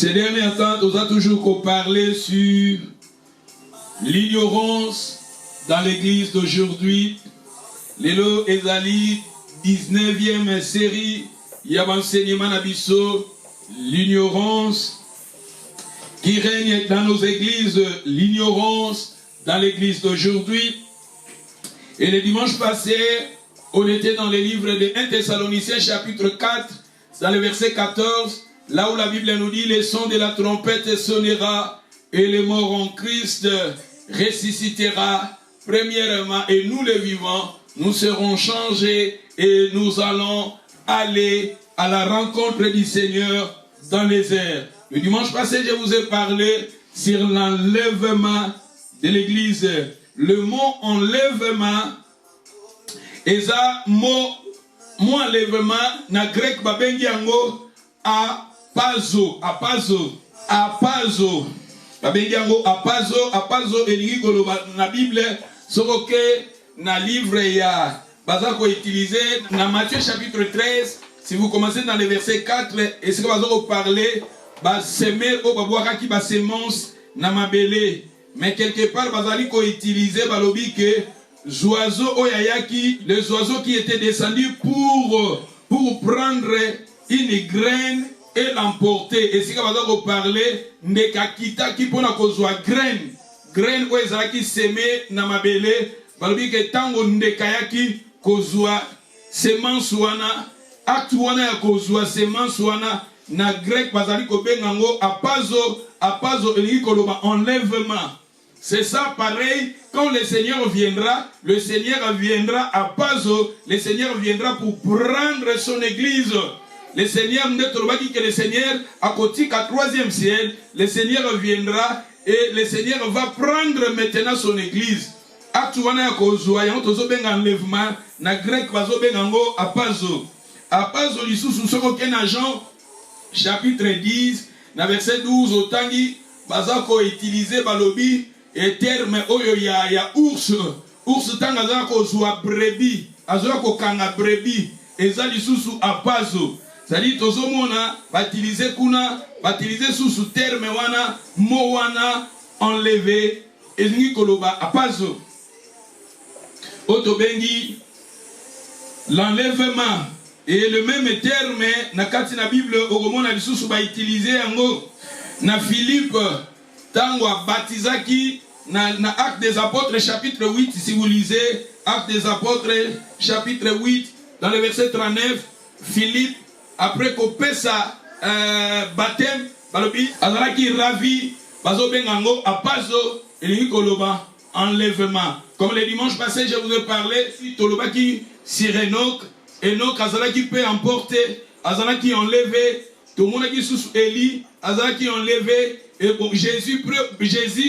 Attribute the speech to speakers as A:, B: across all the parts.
A: Ces derniers temps, on a toujours parlé sur l'ignorance dans l'église d'aujourd'hui. Lelo ezali 19e série, il y a enseignement nabiso, l'ignorance qui règne dans nos églises, l'ignorance dans l'église d'aujourd'hui. Et le dimanche passé, on était dans le livre de 1 Thessaloniciens chapitre 4, dans le verset 14, là où la Bible nous dit, le son de la trompette sonnera et les morts en Christ ressuscitera premièrement, et nous les vivants, nous serons changés et nous allons aller à la rencontre du Seigneur dans les airs. Le dimanche passé, je vous ai parlé sur l'enlèvement de l'église. Le mot enlèvement, et ça, mot enlèvement, na grec babengi yango apazo. Babengi yango apazo elingi koloba na Bible, soroke na livre ya bazako utilisé na Matthieu chapitre 13. Si vous commencez dans le verset 4, et ce que bazako parler, ba semer o babwaka ki ba semence na mabele. Mais quelque part, bazali ko utiliser balobi que oiseaux oyayaki, les oiseaux qui étaient descendus pour prendre une graine et l'emporter. Et si vous avez parlé, nekakita qui pona kozwa graine oyezalaki semé na mabele, balobi que tango ndekayaki kozwa semence wana, acte wana ya kozwa semence wana, na grec bazali ko bengango apazo elingi koloba enlèvement. C'est ça pareil, quand le Seigneur viendra à Pazo, le Seigneur viendra pour prendre son église. Le Seigneur ne dit que le Seigneur à côté à troisième ciel, le Seigneur viendra et le Seigneur va prendre maintenant son église. Actuellement, enlèvement, na grec bazo bengango à Pazo. À Pazo, l'issue sous aucun agent, chapitre 10, na verset 12, au tangi, bazako utilisé balobi. Et terme oyo ya ours tanga azala kozwa brebi, azala kokanga brebi, eza lisusu apazo. C'est-à-dire tozomona batiliser sous terme wana, mo wana enlevé, elingi koloba apazo. Otobengi l'enlèvement. Et le même terme na kati na Bible okomona lisusu ba utiliser yango na Philippe tango batizaki na Actes des Apôtres chapitre 8, si vous lisez Actes des Apôtres chapitre 8, dans le verset 39, Philippe, après qu'on paie sa baptême, balobi, azalaki ravi, bazo bengango, apazo, et koloba, enlèvement. Comme le dimanche passé, je vous ai parlé, tolobaki, sur Enoch, azalaki peut emporter, azalaki enlevé, tout le monde qui sous Élie, azalaki enlevé. Et bon, Jésus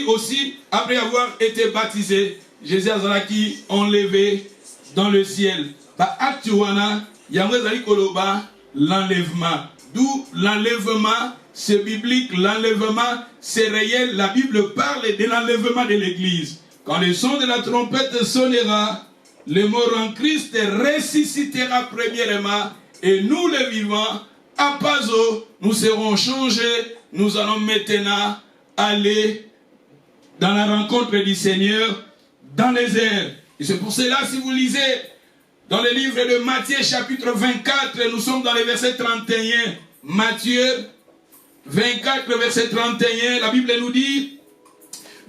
A: aussi, après avoir été baptisé, Jésus azalaki enlevé dans le ciel. Bah, actuellement, yamrezali koloba l'enlèvement. D'où l'enlèvement, c'est biblique, l'enlèvement, c'est réel. La Bible parle de l'enlèvement de l'église. Quand le son de la trompette sonnera, le mort en Christ ressuscitera premièrement, et nous les vivants, à Pazo, nous serons changés. Nous allons maintenant aller dans la rencontre du Seigneur dans les airs. Et c'est pour cela, si vous lisez dans le livre de Matthieu chapitre 24, nous sommes dans le verset 31. Matthieu 24, verset 31, la Bible nous dit,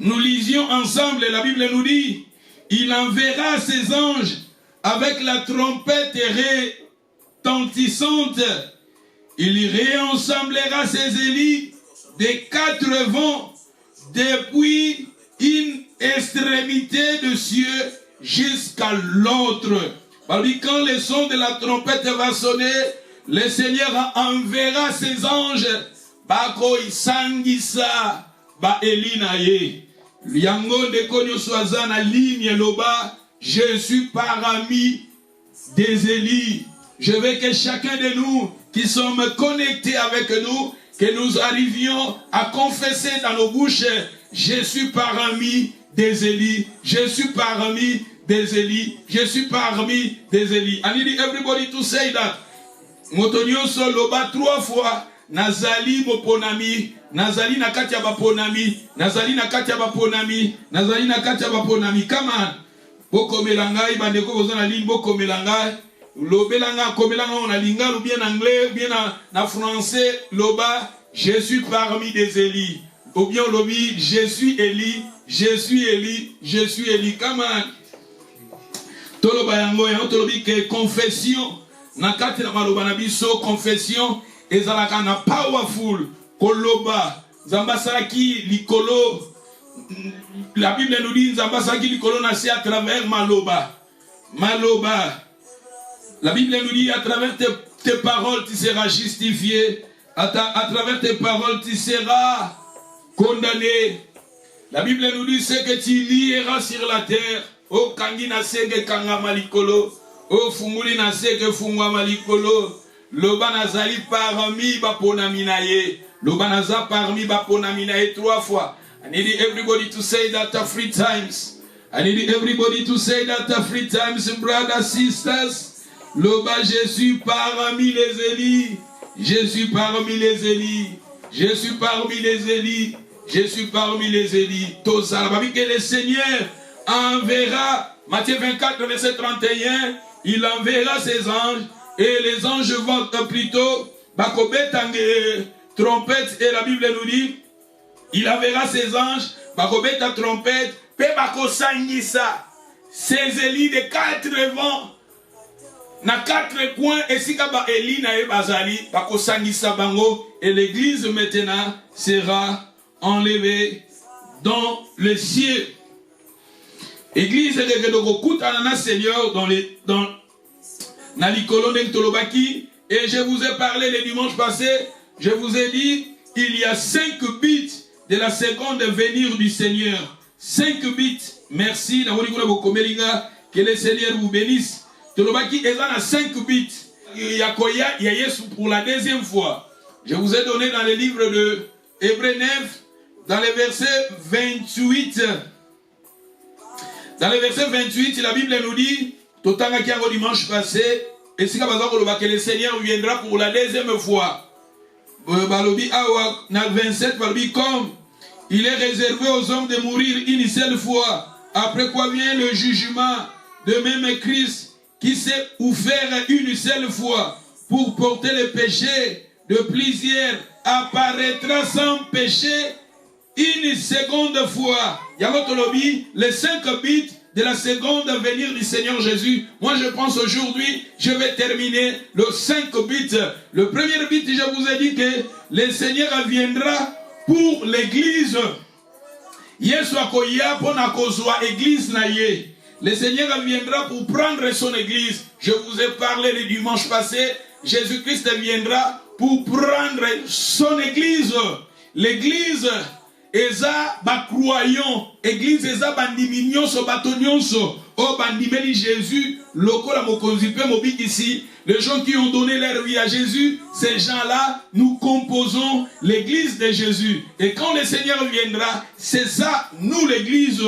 A: nous lisions ensemble, la Bible nous dit, il enverra ses anges avec la trompette retentissante. Il réensemblera ses élites des quatre vents depuis une extrémité de cieux jusqu'à l'autre. Quand le son de la trompette va sonner, le Seigneur enverra ses anges. Bako isangisa ba elinaye. Yango de konyo soazana ligne loba. Je suis parmi des Élis. Je veux que chacun de nous qui sommes connectés avec nous, que nous arrivions à confesser dans nos bouches, je suis parmi des Élis, je suis parmi des Élis, je suis parmi des Élis. I need everybody to say that. Motonio soloba 3 fois, nazali moponami, nazali na kati ya baponami, nazali na kati ya baponami, nazali na kati ya baponami. Kama bokomela ngai bandeko boza na ligne bokomela ngai, lobela ngai komela ngai na linga ou bien en anglais ou bien na français, loba je suis parmi des Élis, ou bien lobi je suis Élie, je suis Élie, je suis Élie. Kama toloba yango yango tolobi ke confession na kati na maloba na biso, confession ezalaka na powerful koloba nzamba salaki likolo. La Bible nous dit nzamba salaki likolo na se à travers maloba. Maloba. La Bible nous dit à travers tes paroles tu seras justifié, à travers tes paroles tu seras condamné. La Bible nous dit ce que tu lieras sur la terre, o kangi na sege kanga malikolo, o funguli na sege fungwa malikolo. Loba nazali parmi baponami na ye, loba naza parmi baponami na ye 3 fois. I need everybody to say that 3 times. I need everybody to say that 3 times, brothers, sisters. Loba, je suis parmi les Élis, je suis parmi les Élis, je suis parmi les Élis, je suis parmi les Élis. Tout ça, que le Seigneur enverra, Matthieu 24, verset 31, il enverra ses anges, et les anges vont plutôt, trompette, et la Bible nous dit, il enverra ses anges, bakobeta trompette, pe bakosangisa, ses Élis de 4 vents, na 4 coins, et si kaba Élie na e bazali, bakosangisa bango, et l'église maintenant sera enlevée dans le ciel. Église de Seigneur dans Nalikolo Tolobaki, et je vous ai parlé le dimanche passé, je vous ai dit, il y a 5 bits de la seconde venir du Seigneur. 5 bits. Merci. Que le Seigneur vous bénisse. Tolobaki est dans 5 bits. Il y a Yesu pour la 2e fois. Je vous ai donné dans le livre de Hébreux 9, dans le verset 28. Dans le verset 28, la Bible nous dit, Totanga qui a dimanche passé, et si que le Seigneur viendra pour la 2e fois. Balobi awa na 27 balobi comme il est réservé aux hommes de mourir une seule fois, après quoi vient le jugement. De même Christ qui s'est offert une seule fois pour porter le péché de plusieurs apparaîtra sans péché une seconde fois. Yamotolobi, les 5 bits de la seconde venir du Seigneur Jésus. Moi je pense aujourd'hui, je vais terminer le 5 bits. Le premier bit, je vous ai dit que le Seigneur viendra pour l'église. Yesu akoya pona kozwa église na ye. Le Seigneur viendra pour prendre son église. Je vous ai parlé le dimanche passé. Jésus-Christ viendra pour prendre son église. L'église eza ba croyant, église eza bandimi nyonso bato nyonso o bandimeli Jésus lokola mokonzi pe mobikisi. Les gens qui ont donné leur vie à Jésus, ces gens-là, nous composons l'église de Jésus. Et quand le Seigneur viendra, c'est ça, nous l'église.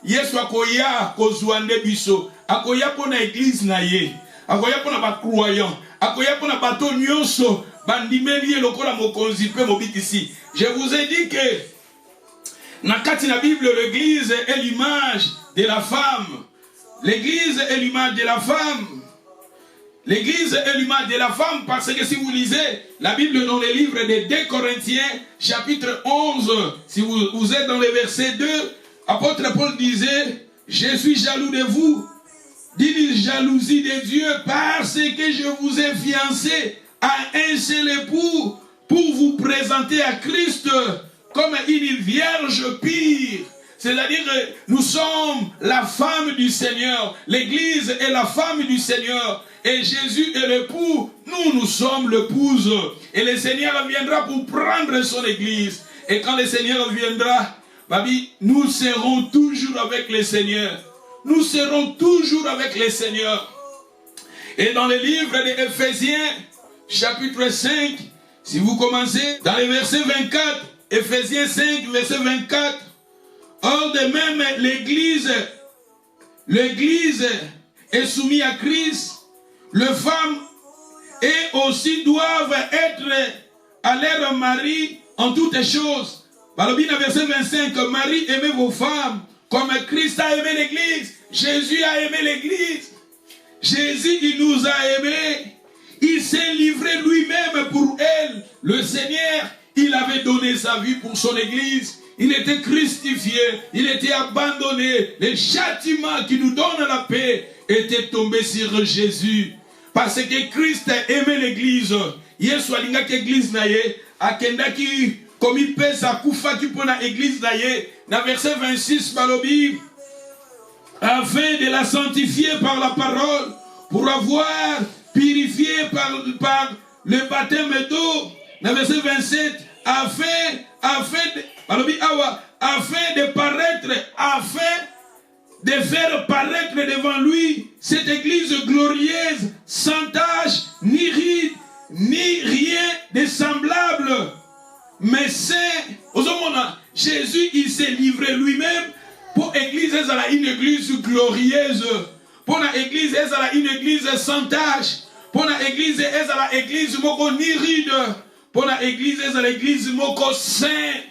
A: Yesu akoya kozwande biso, akoya pona église na ye, akoya pona ba croyant, akoya pona bato nyonso bandimeli lokola mokonzi pe mobikisi. Je vous ai dit que na kati na Bible, l'église est l'image de la femme. L'église est l'image de la femme. L'église est l'image de la femme parce que si vous lisez la Bible dans le livre de 2 Corinthiens, chapitre 11, si vous êtes dans le verset 2, apôtre Paul disait, je suis jaloux de vous, d'une jalousie de Dieu parce que je vous ai fiancé à un seul époux pour vous présenter à Christ comme une vierge pure. C'est-à-dire que nous sommes la femme du Seigneur. L'église est la femme du Seigneur. Et Jésus est l'époux. Nous sommes l'épouse. Et le Seigneur viendra pour prendre son église. Et quand le Seigneur viendra, babi, nous serons toujours avec le Seigneur. Nous serons toujours avec le Seigneur. Et dans le livre d'Éphésiens, chapitre 5, si vous commencez dans le verset 24, Éphésiens 5, verset 24, or de même l'église est soumise à Christ, les femmes et aussi doivent être à leur mari en toutes choses. Balobi na verset 25, Marie, aimez vos femmes comme Christ a aimé l'église. Jésus a aimé l'église. Jésus, il nous a aimés. Il s'est livré lui-même pour elle. Le Seigneur, il avait donné sa vie pour son église. Il était crucifié, il était abandonné. Le châtiment qui nous donne la paix était tombé sur Jésus. Parce que Christ aimait l'église. Yesu alingaki église na ye, akendaki komi pesa kufaki pona église na ye. Na verset 26 balobi, afin de la sanctifier par la parole, pour avoir purifié par le baptême d'eau. Dans verset 27, afin de faire paraître devant lui cette église glorieuse, sans tache, ni ride, ni rien de semblable. Mais c'est, Jésus, il s'est livré lui-même pour l'église, une église glorieuse. Pour l'église, une église sans tache. Pour l'église, une église moko ni ride. Pour l'église moko saint.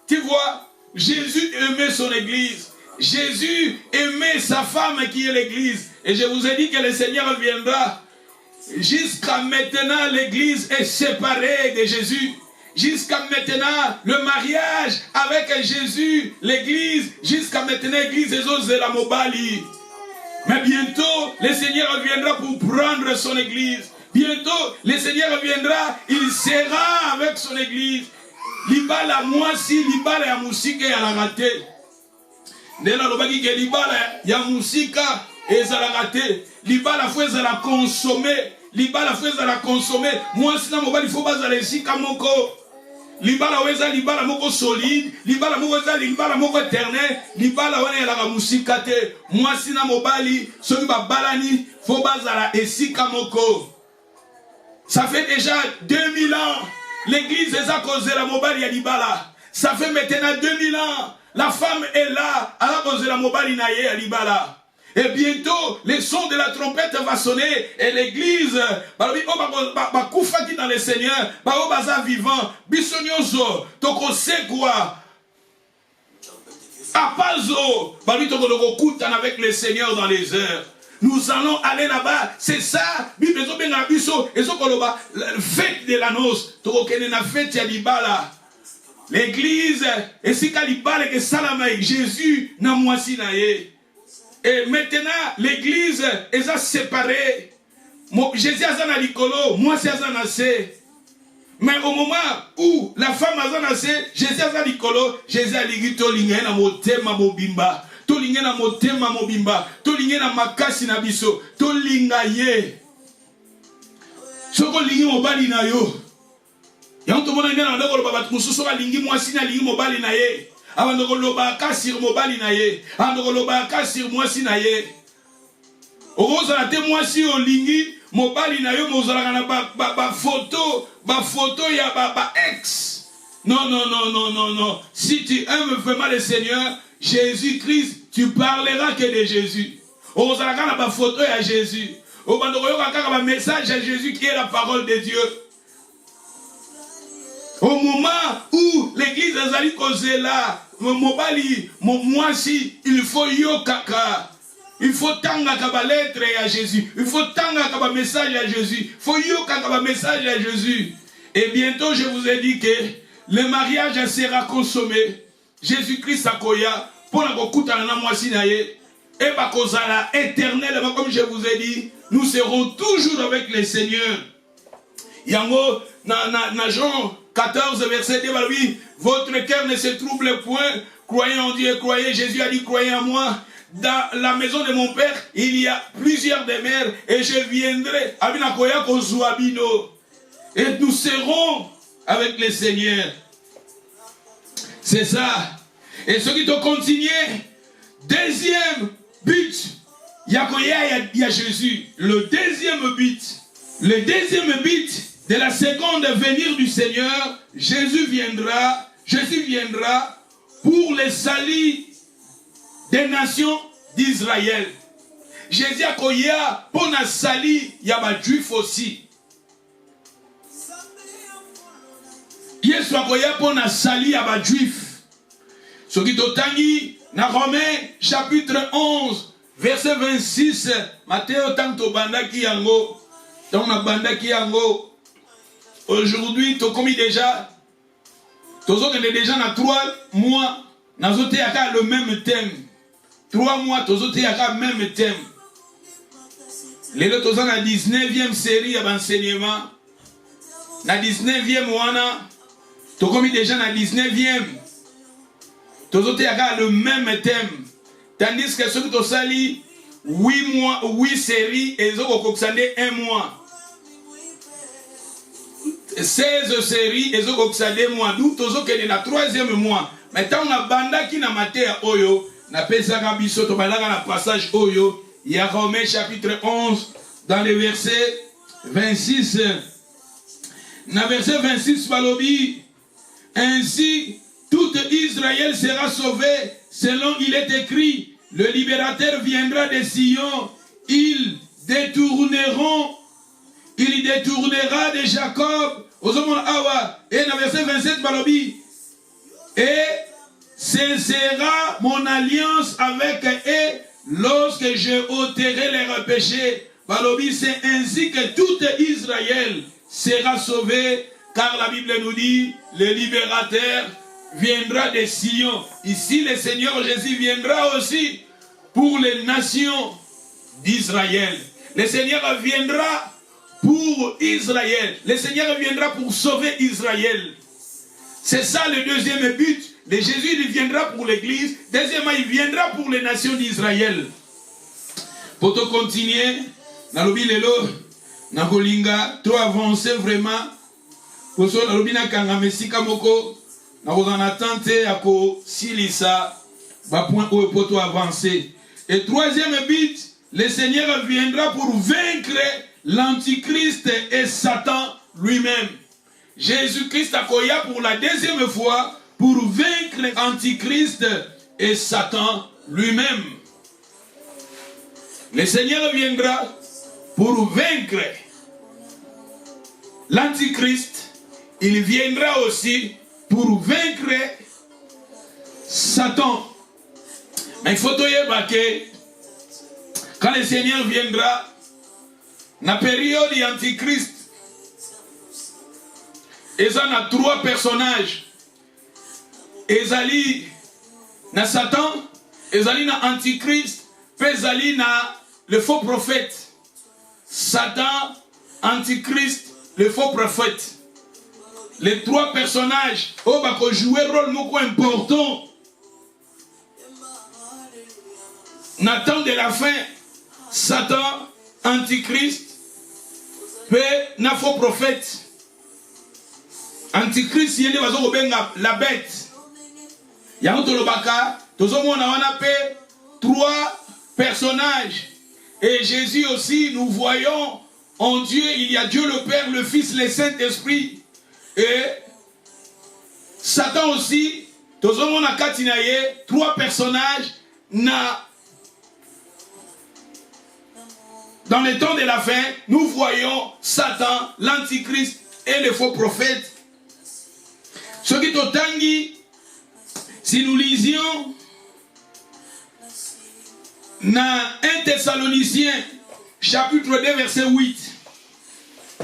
A: Tu vois, Jésus aimait son église. Jésus aimait sa femme qui est l'église. Et je vous ai dit que le Seigneur viendra. Jusqu'à maintenant, l'église est séparée de Jésus. Jusqu'à maintenant, le mariage avec Jésus, l'église, jusqu'à maintenant, l'église est la Mobali. Mais bientôt, le Seigneur viendra pour prendre son église. Bientôt, le Seigneur viendra, il sera avec son église. Libala mwasi, libala ya musika ya la raté. Nela lobaki ke libala ya musika ezala raté. Libala faut ezala consommer. Libala faut ezala consommer. Mwasi na mobali faut bazala esika moko. Libala weza libala moko solide, libala moko weza libala moko éternel, libala wana ya la musika te. Mwasi na mobali soki ba balani faut bazala esika moko. Ça fait déjà 2000 ans. L'église est à cause de la mobali ya libala. Ça fait maintenant 2000 ans. La femme est là à cause de la mobali na ye ya libala. Et bientôt, le son de la trompette va sonner. Et l'église, bakufa qui dans le Seigneur, baza vivant, bisonyoso, toko sekwa, apazo, babi toko loko kutan avec le Seigneur dans les heures. Nous allons aller là-bas. C'est ça. Bible la fête de la noce. La fête ya libala. L'église, et si kalibala que salama Jésus na mwasi na ye. Et maintenant, l'église est séparée. Jésus a na likolo, mwasi a na se. Mais au moment où la femme a na se, Jésus a na likolo, Jésus a ligi to lingé na motema mobimba. To lingé na motema mobimba. To lingé na makasi na biso. To linga ye. Soko lingi mobali na yo. Yango to mona ngena ndako lo baba mususu ba lingi mwasi na lingi mobali na ye. Abandoko lo ba kasir mobali na ye. Abandoko lo ba kasir mwasi na ye. Okoza na te mwasi o lingi mobali na yo mozala na ba photo ya ba ex. Non non non non non non. Si tu aimes vraiment le Seigneur Jésus-Christ, tu parleras que de Jésus. Okoza na ba photo ya Jésus. Obandoko yo kaka ba message à Jésus qui est la parole de Dieu. Au moment où l'église azali kozela, mobali, mwasi, il faut yo kaka. Il faut tanga kaba lettre à Jésus. Il faut tanga kaba message à Jésus. Il faut yo kaba message à Jésus. Et bientôt, je vous ai dit que le mariage sera consommé. Jésus-Christ akoya pour la kokuta na mwasi na ye. Et bakozala éternel, comme je vous ai dit, nous serons toujours avec le Seigneur. Yango na Jean 14 verset 2, votre cœur ne se trouble point, croyez en Dieu, croyez, Jésus a dit croyez en moi. Dans la maison de mon père, il y a plusieurs demeures et je viendrai. Et nous serons avec le Seigneur. C'est ça. Et ce qui te continue, deuxième but, il y a Jésus. Le deuxième but de la seconde venue du Seigneur, Jésus viendra pour le salut des nations d'Israël. Jésus a koya pour le salut, il y a des juifs aussi. Yesu akoya pour na sali à ba juif. Ce qui totangi na Romains chapitre 11 verset 26. Matthieu tanto bandaki yango. Donc na bandaki yango. Aujourd'hui to commis déjà. Tozo que déjà na 3 mois. Nazote yaka le même thème. 3 mois tozote yaka même thème. Lelo tozo na 19e série d'enseignement. Na 19e wana. To commis déjà na 19e. Tozote yaka le même thème. Tandis que ceux qui ont sali 8 mois, 8 séries, et ils ont coxandé 1 mois. 16 séries, et ils ont coxandé 1 mois. D'où tozo que na 3e mois. Maintenant, on a banda qui na maté oyo, na pesaka biso to balaka na passage oyo, il y a Romains chapitre 11 dans le verset 26. Na verset 26 balobi, ainsi tout Israël sera sauvé, selon il est écrit, le libérateur viendra de Sion, il détournera de Jacob. Et dans verset 27 balobi, et ce sera mon alliance avec eux lorsque je ôterai leurs péchés. Balobi, c'est ainsi que tout Israël sera sauvé, car la Bible nous dit, le libérateur viendra de Sion. Ici, le Seigneur Jésus viendra aussi pour les nations d'Israël. Le Seigneur viendra pour Israël. Le Seigneur viendra pour sauver Israël. C'est ça le deuxième but de Jésus. Il viendra pour l'église. Deuxièmement, il viendra pour les nations d'Israël. Pour te continuer, dans le bilelo, dans Kolinga, tu avancer vraiment. Pour ça, dans le bilelo, quand Mesika Moko, dans le attente, à ko silisa, va point où pour toi avancer. Et troisième but, le Seigneur viendra pour vaincre l'Antichrist et Satan lui-même. Jésus-Christ a koya pour la deuxième fois pour vaincre l'Antichrist et Satan lui-même. Le Seigneur viendra pour vaincre l'Antichrist. Il viendra aussi pour vaincre Satan. Mais il faut que quand le Seigneur viendra, dans la période de l'Antichrist, il y a 3 personnages. Ezali na Satan, Ezali na Antichrist, puis Ezali na le faux prophète. Satan, Antichrist, le faux prophète. Les 3 personnages ont joué un rôle beaucoup important. Nathan de la fin, Satan, Antichrist, puis le faux prophète. Antichrist, il y a la bête. Il y a un 3 personnages. Et Jésus aussi, nous voyons en Dieu, il y a Dieu le Père, le Fils, le Saint-Esprit. Et Satan aussi, 3 personnages. Dans le temps de la fin, nous voyons Satan, l'Antichrist et le faux prophète. Ce qui est tangi, si nous lisions dans 1 Thessaloniciens, chapitre 2, verset 8.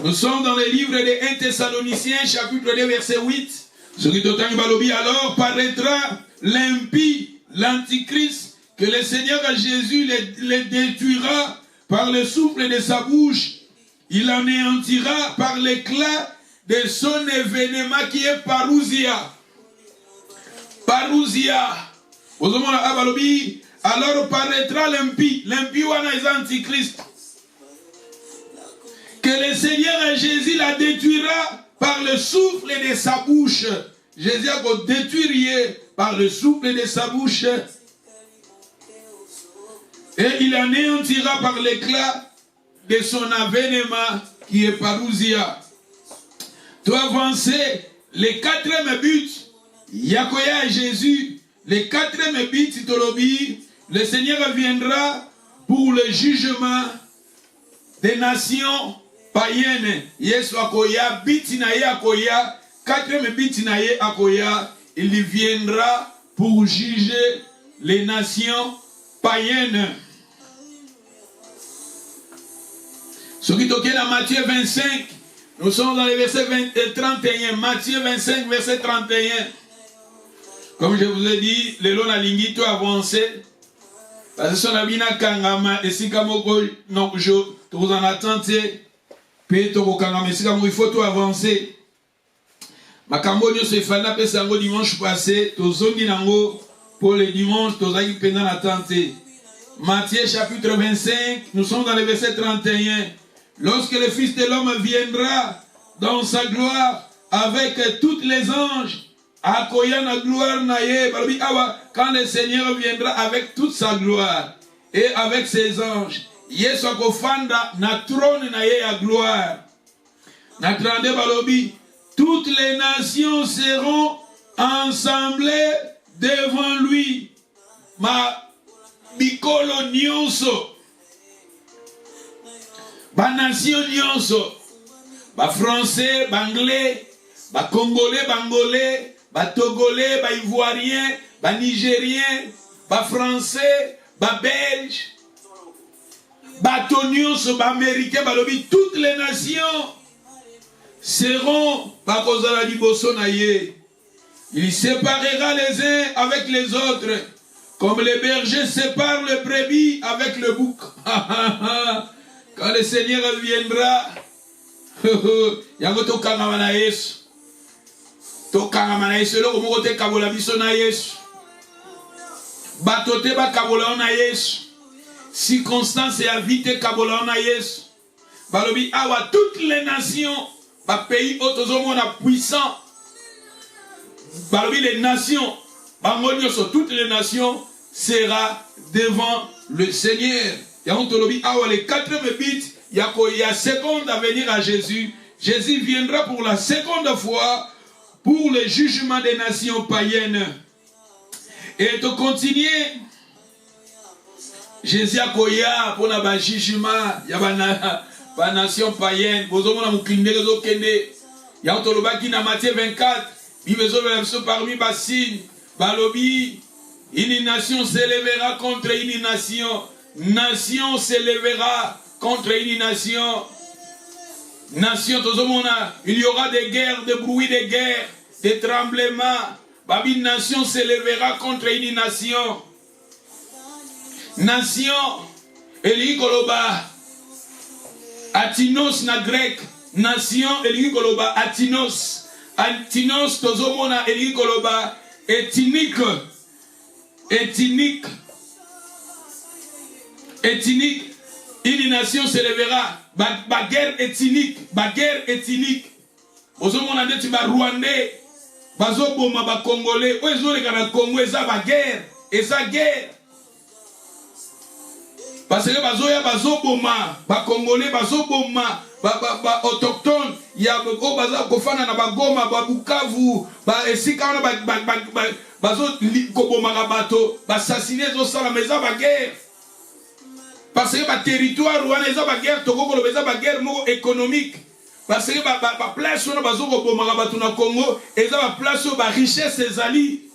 A: Nous sommes dans le livre de 1 Thessaloniciens, chapitre 2, verset 8. Ce qui est tangi balobi, alors paraîtra l'impie, l'Antichrist, que le Seigneur Jésus les détruira par le souffle de sa bouche. Il anéantira par l'éclat de son événement qui est parousia. Parousia. Alors paraîtra l'impie. L'impie wana est Antichrist. Que le Seigneur Jésus la détruira par le souffle de sa bouche. Jésus a détruit par le souffle de sa bouche. Et il anéantira par l'éclat de son avènement qui est parousia. Tu avancer les 4e but, Yakoya et Jésus, les 4e but, le Seigneur viendra pour le jugement des nations païennes. Yesu akoya, bitina yakoya, quatrième but naye akoya, il viendra pour juger les nations païennes. Ce qui toque dans Matthieu 25, nous sommes dans le verset 31, Matthieu 25, verset 31. Comme je vous ai dit, le long la ligne tout avancé. Parce que son abina kangama et si kamoko non je vous en attendez. Puis to kangama si kamoko il faut tout avancer. Makambo nyo se fana pe sango dimanche passé, to zongi nango pour le dimanche, to zaki pendant l'attente. Matthieu chapitre 25, nous sommes dans le verset 31. Lorsque le Fils de l'homme viendra dans sa gloire avec tous les anges, akoyana gloire naye, quand le Seigneur viendra avec toute sa gloire et avec ses anges, Yesu akofanda na trône naye à gloire. Na trande balobi, toutes les nations seront ensemblées devant lui. Ma bikolo nyonso, ba nation nyonso, ba français, ba anglais, ba congolais, ba angolais, ba togolais, ba ivoirien, ba nigérien, ba français, ba belge, ba nyonso, ba américain, ba lobi, toutes les nations seront par cause de la liboso naye. Il séparera les uns avec les autres, comme les bergers séparent le brebis avec le bouc. Quand le Seigneur viendra, yango to kangama na Yesu. To kangama na Yesu, lo komoko te kabola biso na Yesu. Bato te ba kabola na Yesu. Circonstance et vite kabola na Yesu. Balobi awa toutes les nations, ba pays otozomona puissant. Balobi les nations, bangonyo sur toutes les nations sera devant le Seigneur. Les quatrième but, il y a seconde à venir à Jésus. Jésus viendra pour la seconde fois pour le jugement des nations païennes. Et de continuer, Jésus a koya pour le jugement, il y a la nation païenne. Il y a dans Matthieu 24, il y a parmi les signes, balobi, une nation s'élèvera contre une nation. Nation s'élèvera contre une nation. Nation, il y aura des guerres, des bruits de guerre, des tremblements. Une nation s'élèvera contre une nation. Nation, Eli Koloba, Atinos na grec. Nation, Eli Koloba, Atinos. Atinos, Tozomona, Eli Koloba, ethnique. Ethnique. Ethnique, une nation s'élèvera. Ba guerre ethnique, ba guerre ethnique. Ozomona ndeti ba Rwandais, bazoboma ba Congolais, oyezoleka na Congo eza ba guerre, eza guerre. Parce que bazoya bazoboma, ba Congolais bazoboma, ba autochtone, ya ko baza kofana na ba Goma, ba Bukavu, ba esika na ba bazo koboma bato, ba assassiner zo sala meza ba guerre. Parce que le territoire rwandais est une guerre, Togo est une guerre économique. Parce que la place où on a au Congo est une place où la richesse est alliée.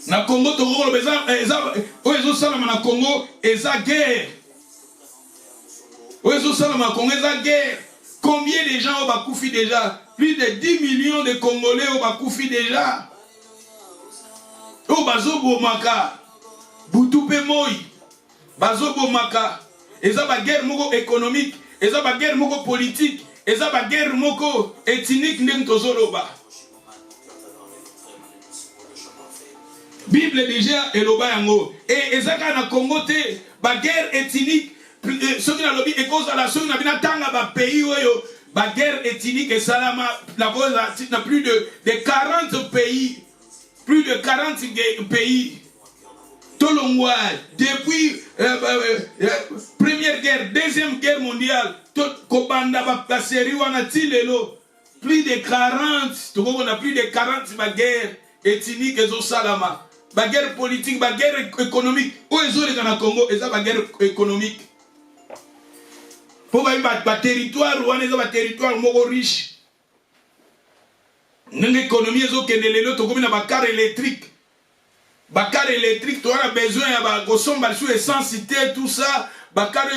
A: Na Congo, Togo est une guerre. Guerre. Combien de gens ont koufi déjà? Plus de 10 millions de Congolais ont koufi déjà. Obazo Bomaka, Boutoupe Moi. Bazobo maka, eza ba guerre moko économique, eza ba guerre moko politique, eza ba guerre moko ethnique ndenge tozoloba. Bible déjà eloba yango et eza ka na Congo te ba guerre ethnique, soki na lobi e cause la soki na bina tanga ba pays oyo ba guerre ethnique et salama la cause na plus de 40 pays, plus de 40 pays. Depuis première guerre, deuxième guerre mondiale, plus de 40, on a plus de 40 guerres ethniques et salama, guerre politique, guerre économique. Où est le Congo? Et ça, guerre économique. Pour le territoire, on est un territoire riche. Une économie qui est comme un car électrique. Car électrique, tu as besoin de essence, tout ça. Car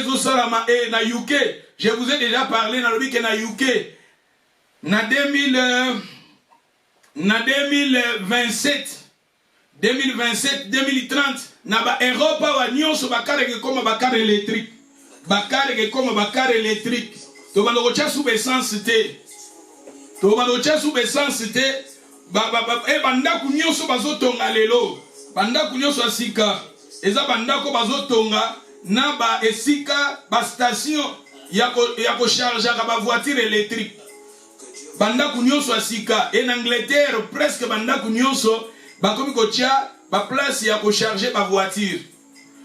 A: et na UK. Je vous ai déjà parlé dans le week-end na UK. Na 2027, 2030, na ba Europe wa nyonso bakare comme bakar électrique. Bakare comme bakar électrique. To ba lokocha sous essence té. To ba lokocha sous essence té. E banda ku nyonso bazotonga lelo. Banda ku nyonso asika. Eza banda ko bazotonga na ba esika ba station ya ko charger ba voiture électrique. Banda ku nyonso asika. En Angleterre presque banda ku nyonso bakomi kotia ba place ya ko charger ba voiture.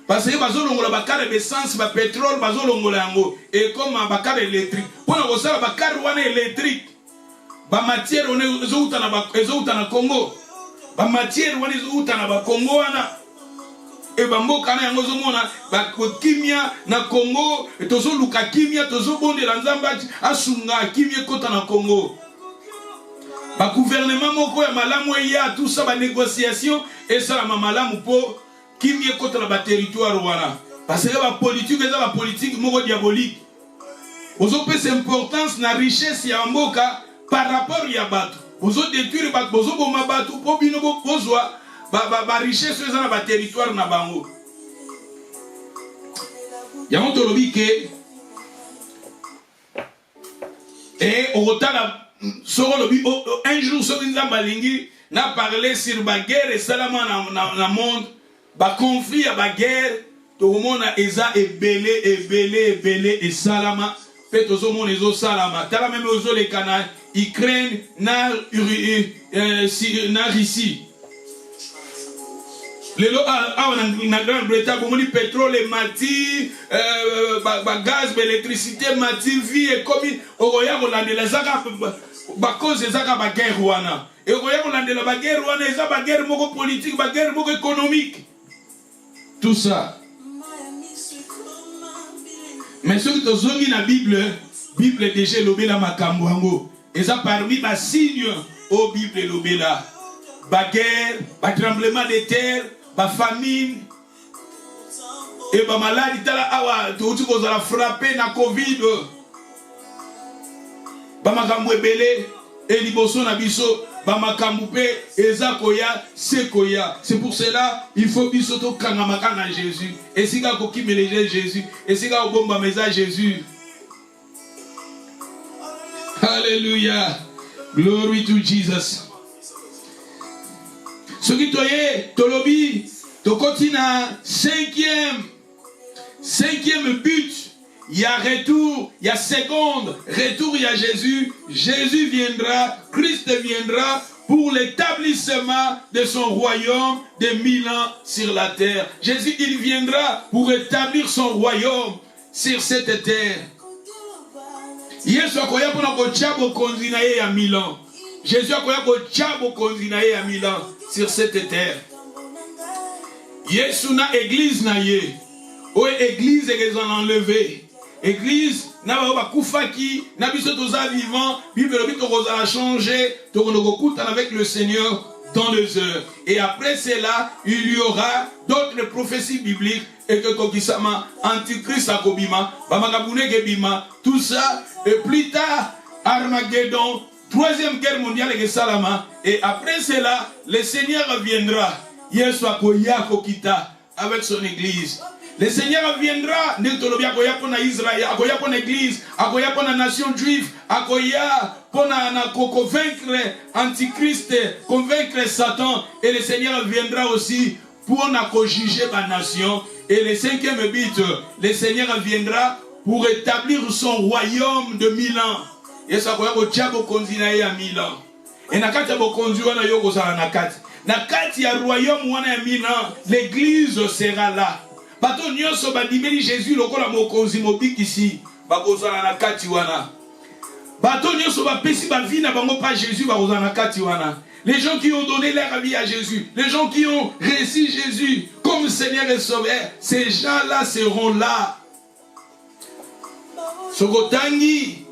A: Parce que bazolongola ba car d'essence ba pétrole bazolongola yango et comme ba car électrique. Pona ko sala ba car wana électrique. Ba matière on ezouta na Congo. Ba matière wana ezouta na ba Congo wana. Et ba mboka na yango zomona ba kimia na Congo et tozo luka kimia tozo bonde la nzamba asunga kimia kota na Congo. Ba gouvernement moko ya malamu ya tout ça ba négociation et ça la malamu po kimia kota na ba territoire wana. Parce que ba politique eza ba politique moko diabolique. Ozo pesa importance na richesse ya mboka par rapport ya bato. Ozo détruire bato, ozo boma bato po bino bozwa ba richesse eza na ba territoire na bango. Ya moto lobi ke et au retard un jour sur une balingi n'a parlé sur la guerre et salama na monde ba conflit à ba guerre tout le monde a eza ebele et salama fait tout le monde ezo salama tala même ozo les canal Ukraine na Russie lelo na Grande-Bretagne bomoni pétrole et mati gaz électricité mati vie et comme oya kolandela zaka ba cause zaka ba guerre wana et oya kolandela ba guerre wana eza ba guerre moko politique ba guerre moko économique tout ça. Mais ce que tozongi na Bible déjà lobela makambo yango eza parmi ba signes au Bible lobela ba guerre ba tremblement de terre ba famine et ba maladie tala awa touti ko za frapper na covid ba makambo ebele et liboso na biso ba makambo pe eza koya sekoya. C'est pour cela il faut biso to kangamaka na Jésus et sika ko kimeleje Jésus et sika obomba mesa Jésus. Alléluia, glory to Jesus. Ce qui toye tolobi to continue cinquième but. Il y a retour, il y a seconde retour, il y a Jésus. Jésus viendra, Christ viendra pour l'établissement de son royaume de 1000 ans sur la terre. Jésus, il viendra pour établir son royaume sur cette terre. Yesu akoya pona kotia bokonzi na ye ya 1000 ans. Jésus akoya kotia bokonzi na ye ya 1000 ans sur cette terre. Yesu na église na ye. O église qu'ils ont enlevé. Église na ba kufaki na biso toza vivant, Bible lobi to a changé, to kokuta avec le Seigneur dans les heures. Et après cela, il y aura d'autres prophéties bibliques et que kokisama antichrist akobima, bamakabune gebima, tout ça et plus tard Armageddon, troisième guerre mondiale et salama et après cela, le Seigneur reviendra. Yesu akoya kokita avec son église. Le Seigneur viendra, Netolobia akoya pona Israël, akoya pona église, akoya pona nation juive, akoya pona na convaincre antichrist, convaincre Satan, et le Seigneur viendra aussi pour na juger la nation. Et le cinquième but, le Seigneur viendra pour établir son royaume de 1000 ans. Et ça akoya ko tiabo konzina ya 1000 ans. Et nakati bokonzi wana yo kozala nakati. Nakati ya royaume wana ya 1000 ans, l'église sera là. Bato nyonso badimeli Jésus lokola mokonzi mobiki ici bakozala na kati wana. Bato nyonso bapesi ba vie na bango pas Jésus bakozala na kati wana. Les gens qui ont donné leur vie à Jésus, les gens qui ont reçu Jésus comme Seigneur et Sauveur, ces gens-là seront là. Sokotangi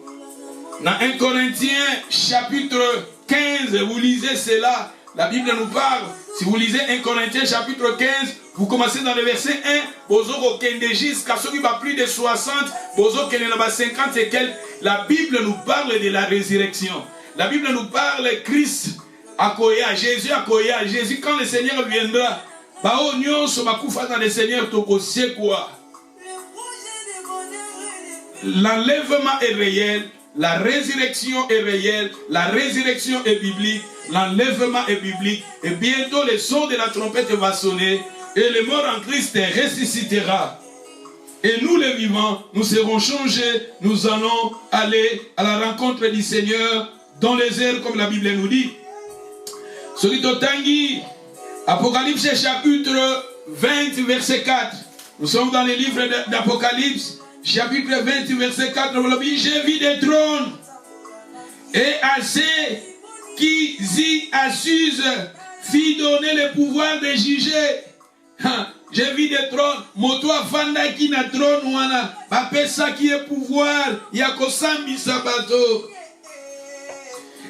A: na 1 Corinthiens chapitre 15, vous lisez cela. La Bible nous parle. Si vous lisez 1 Corinthiens chapitre 15, vous commencez dans le verset 1, Bozo Kende jusqu'à ceux qui va plus de 60, Bozo Kende là-bas 50 et quelques. La Bible nous parle de la résurrection. La Bible nous parle de Christ Akoya, Jésus Akoya, Jésus quand le Seigneur viendra. Bao nyonso bakufa dans le Seigneur tokose quoi. L'enlèvement est réel, la résurrection est réelle, la résurrection est biblique, l'enlèvement est biblique, et bientôt le son de la trompette va sonner, et le mort en Christ ressuscitera. Et nous les vivants, nous serons changés, nous allons aller à la rencontre du Seigneur dans les airs, comme la Bible nous dit. Solito Tangi, Apocalypse chapitre 20, verset 4. Nous sommes dans les livres d'Apocalypse. Chapitre 20, verset 4, j'ai vu des trônes et à ceux qui y assusent fit donner le pouvoir de juger. J'ai vu des trônes, moto afanda qui na trône wana, bapesa qui est pouvoir, yakosambi sabato.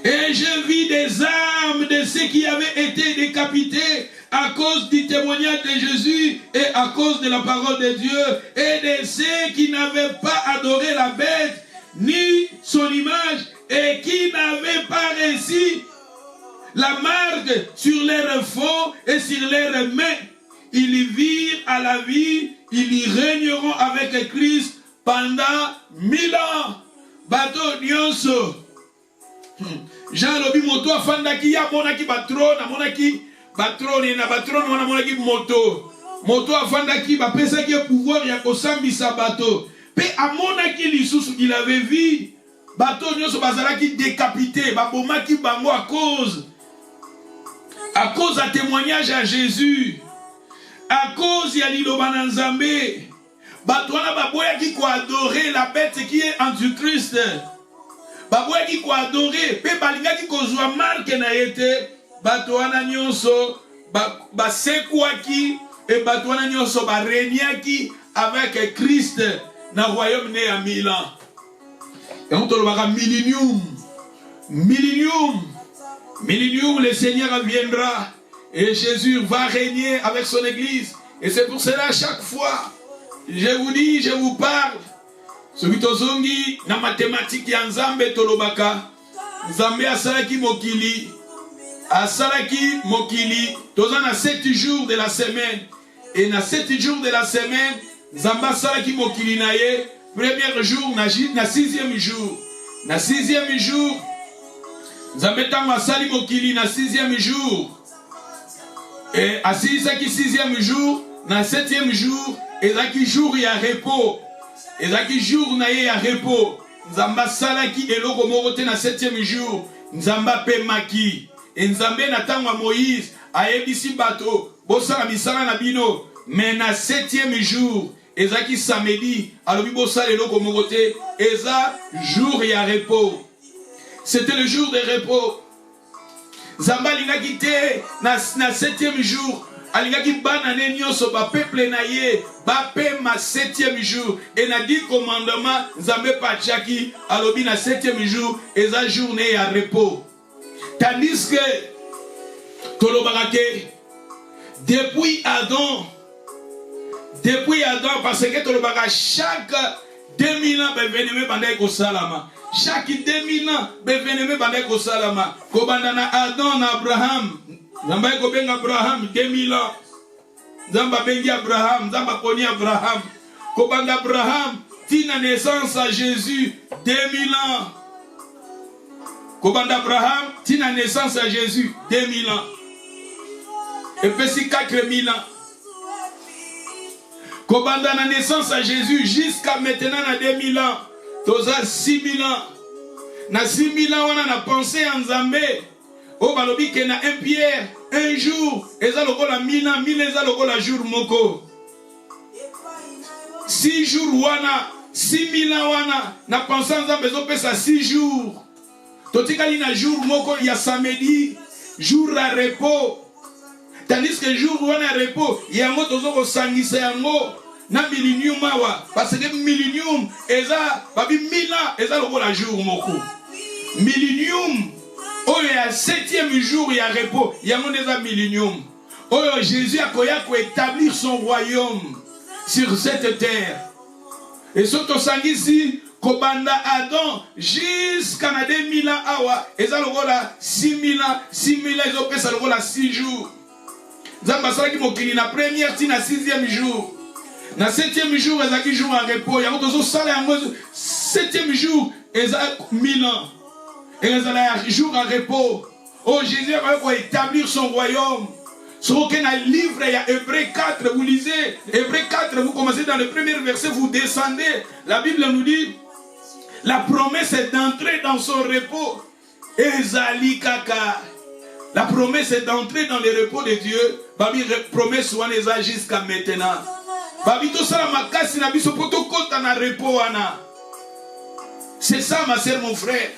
A: Et j'ai vu des âmes de ceux qui avaient été décapités à cause du témoignage de Jésus et à cause de la parole de Dieu, et de ceux qui n'avaient pas adoré la bête ni son image et qui n'avaient pas réussi la marque sur leurs fronts et sur leurs mains. Ils y virent à la vie, ils y régneront avec Christ pendant 1000 ans. Bateau nyonso. Jean Lobi moto afandaki ya monaki batrona monaki batrone na batrone wana monaki moto afandaki bapesaki pouvoir ya kosambisa bato pe amonaki lisusu il avait vu bato nyonso bazalaki décapité babomaki bango à cause à témoignage à Jésus, à cause ya liloba na Nzambe. Bato wana baboyaki ko adorer la bête qui est Antichrist. Baboyaki ko adorer pe balingaki kozwa marque na yete. Bato wana nyonso basekwaki et bato wana nyonso bareniaki avec Christ na royaume né à 1000 ans. Et on te le verra millénium. Millénium, le Seigneur viendra et Jésus va régner avec son église. Et c'est pour cela chaque fois je vous dis, je vous parle. Soki tozongi na mathématique ya Nzambe tolobaka. Nzambe asalaki mokili. Toza na 7 jours de la semaine. Et na 7 jours de la semaine, Nzambe asalaki mokili na ye. Premier jour, na 6e jour. Na 6e jour, Nzambe tango asali mokili na 6e jour. Et asilisaki 6e jour, na 7e jour, ezaki jour ya repos. Ezaki jour na ye ya repos. Nzamba salaki eloko moko te na 7e jour. Nzamba pe maki. Et Nzambe na tango Moïse ayebisi bato bosala misala na bino. Mais na 7e jour, ezaki samedi, alobi bosala eloko moko te, eza jour ya repos. C'était le jour de repos. Nzamba lingaki te na 7e jour. Alingaki banane nyonso ba peuple na ye ba pema 7e jour et na 10 commandements Nzambe pachaki alobi na 7e jour eza journée ya repos. Tandis que tolobarake depuis Adam parce que tolobaka chaque 2000 ans beveneme bandai ko salama. Chaque 2000 ans beveneme bandai ko salama. Ko bandana Adam na Abraham. Nzamba ko benga Abraham 2000 ans. Nzamba bengi Abraham, Nzamba koni Abraham. Ko banda Abraham tina naissance à Jésus 2000 ans. Ko banda Abraham tina naissance à Jésus 2000 ans. Et puis 4000 ans. Ko banda na naissance à Jésus jusqu'à maintenant na 2000 ans. Toza 6000 ans. Na 6000 ans on a pensé en Nzambe. Oh balobi ke na 1 Pierre, un jour, eza lokola 1000 ans, 1000 eza lokola jour moko. 6 jours wana, 6000 ans wana, na pensa Nzambe ezopesa 6 jours. Totikali na jour moko ya samedi, jour à repos. Tandis que jour wana repos, yango tozoko sangisa yango na millennium awa, parce que millennium eza babi 1000 ans eza lokola jour moko. Millennium Oh, il y a 7e jour, il y a repos. Il y a mon millénium. Oh, Jésus a établir son royaume sur cette terre. Et surtout, ici, Kobanda Adam, jusqu'à 2000 ans, et ça, le voilà 6000 ans, 6000 ans, ils ont fait ça, le voilà 6 jours. Zambasala qui m'a na première, na 6e jour. Na 7e jour, ils ont jour en repos. Il y a d'autres salles en 7e jour, ils ont 1000 ans. Et ils ont jour en repos. Oh, Jésus va établir son royaume. Sur aucun livre, il y a Hébreux 4, vous lisez. Hébreux 4, vous commencez dans le premier verset, vous descendez. La Bible nous dit, la promesse est d'entrer dans son repos. Ezali kaka. La promesse est d'entrer dans le repos de Dieu. Babi promesse ou les jusqu'à maintenant. Babi tout ça ma casse na biso poto kota na repos ana. C'est ça ma sœur, mon frère.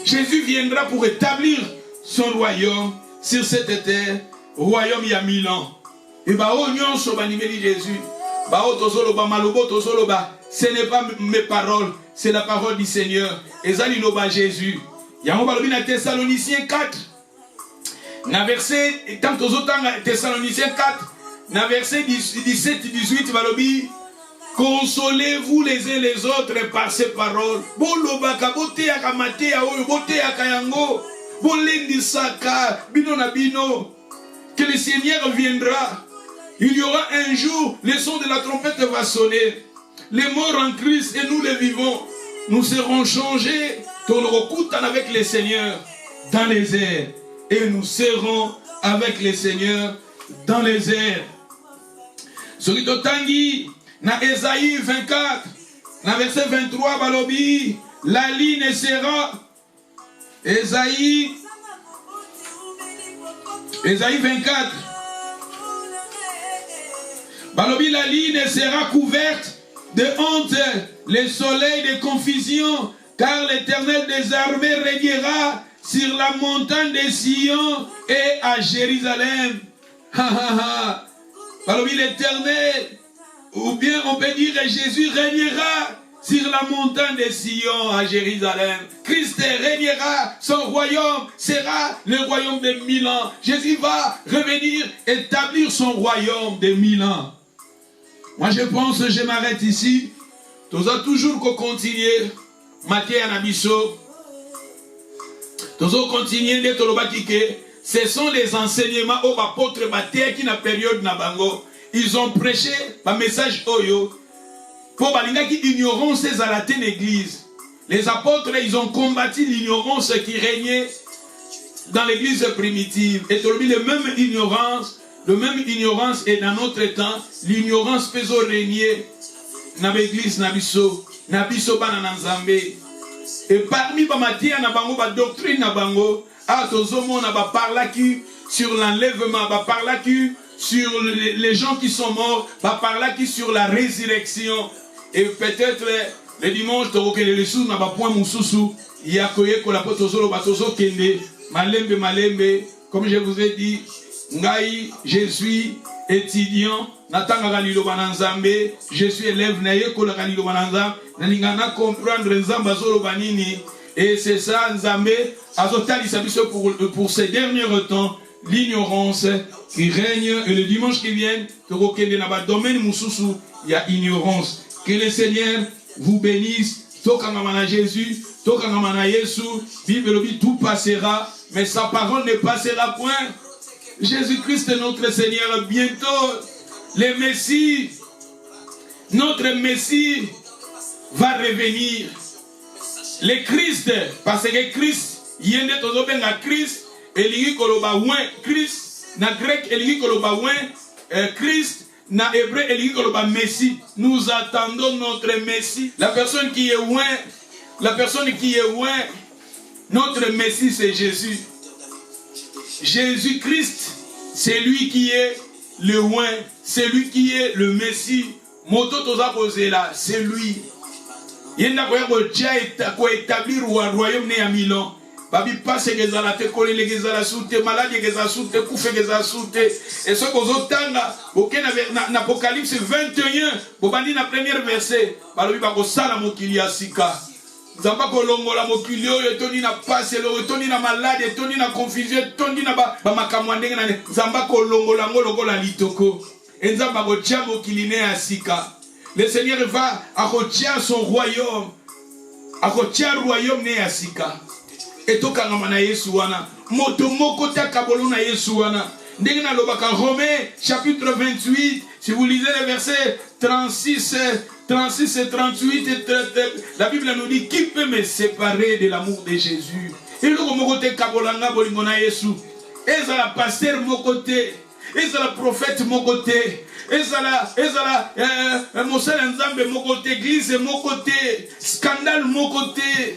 A: Jésus viendra pour établir son royaume sur cette terre. Royaume il y a 1000 ans. Et bah oh nyonso banimeli Jésus. Bah oh tozolo ba malobo tozolo ba. Ce n'est pas mes paroles, c'est la parole du Seigneur. Et ça il ba Jésus. Il y a un balobi na Thessaloniciens 4. Na verset tant tozotanga Thessaloniciens 4. Na verset 17-18 balobi. Consolez-vous les uns les autres par ces paroles. Boloba kabote ya kamate ya oyo bote ya kayango. Bolendi saka bino na bino. Que le Seigneur viendra. Il y aura un jour, le son de la trompette va sonner. Les morts en Christ et nous les vivons. Nous serons changés. Avec le Seigneur dans les airs. Et nous serons avec le Seigneur dans les airs. Solito Tangi, na Esaïe 24, na verset 23, balobi, la ligne sera. Esaïe 24. Balobi, la ligne sera couverte de honte, le soleil de confusion, car l'Éternel des armées régnera sur la montagne de Sion et à Jérusalem. Balobi, l'Éternel, ou bien on peut dire Jésus régnera sur la montagne de Sion à Jérusalem. Christ régnera, son royaume sera le royaume de 1000 ans. Jésus va revenir établir son royaume de 1000 ans. Moi je pense, je m'arrête ici. Nous avons toujours continuer. Matthieu Anabiso. Nous allons continuer de Tolobakike. Ce sont les enseignements aux apôtres Matthieu qui na période Nabango. Ils ont prêché un message Oyo. Pour balinga qui ignorance à la église. Les apôtres, ils ont combattu l'ignorance qui régnait dans l'église primitive. Et le même ignorance est dans notre temps. L'ignorance peut régner dans l'église nabiso bananzambe. Et parmi Bamatia nabango ba doctrine nabango, a tozomo na ba parla qui sur l'enlèvement, ba parla qui sur les gens qui sont morts, ba parla qui sur la résurrection. Et peut-être le dimanche, les sous n'a pas point moussousou. Il y a koye ko la potozolo batozo kende malembe. Comme je vous ai dit, ngai, je suis étudiant. Natanga kanilo bananzambe. Je suis élève naye ko la kanilo bananzambe. Nalingana comprendre nzamba zolo banini. Et c'est ça nzambe azotali sabiso pour ces derniers temps. L'ignorance qui règne. Et le dimanche qui vient, tokokende na ba domaine moussousou, il y a ignorance. Que le Seigneur vous bénisse. Tokangamana Jésus, Tokangamana Yesu, Bible dit tout passera, mais sa parole ne passera point. Jésus-Christ est notre Seigneur. Bientôt, le Messie, notre Messie va revenir. Le Christ, parce que Christ, il y a un Christ, et il y a Christ, na grec, il y a Christ. Na hébreu, Messie. Nous attendons notre Messie. La personne qui est loin, notre Messie c'est Jésus. Jésus-Christ, c'est lui qui est le loin, c'est lui qui est le Messie. Moto toza posé là, c'est lui. Il y a établir un royaume né à Milan. Babi passe que za la te kole le que za la soute maladie que za soute koufe que za soute et ce que zotanga aucun na Apocalypse 21 bobandi na premier verset balobi ba ko sala mokili ya sika Zamba kolongola mokili oyo etoni na pasi, etoni na malade, etoni na confusion, etoni na ba makambo ndenge na Zamba kolongola ngo lokola litoko. Enzamba kotia mokili ne ya sika. Le Seigneur va akotia son royaume. Akotia royaume ne ya sika. Etokanga na Yesu wana. Moto moko takabolo na Yesu wana. Ndenge na lobaka Romains chapitre 28, si vous lisez les versets 36 et 38, la Bible nous dit qui peut me séparer de l'amour de Jésus. Et le mokote kabolanga bolingona Yesu. Ezala pasteur mokote, ezala prophète mokote, ezala mosala nzambe mokote, église mokote, scandale mokote.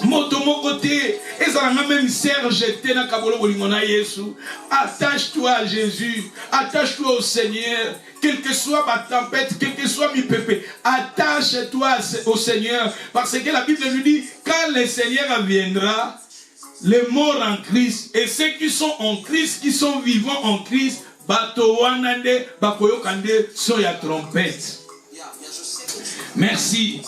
A: Moto mokote, ezala même Serge tena kabolo bolingona Yesu. Attache-toi à Jésus, attache-toi au Seigneur, quelle que soit ma tempête, quel que soit mi pépé, attache-toi au Seigneur, parce que la Bible nous dit quand le Seigneur viendra, les morts en Christ et ceux qui sont en Christ, qui sont vivants en Christ, bato wanande bakoyokande so ya trompette. Merci.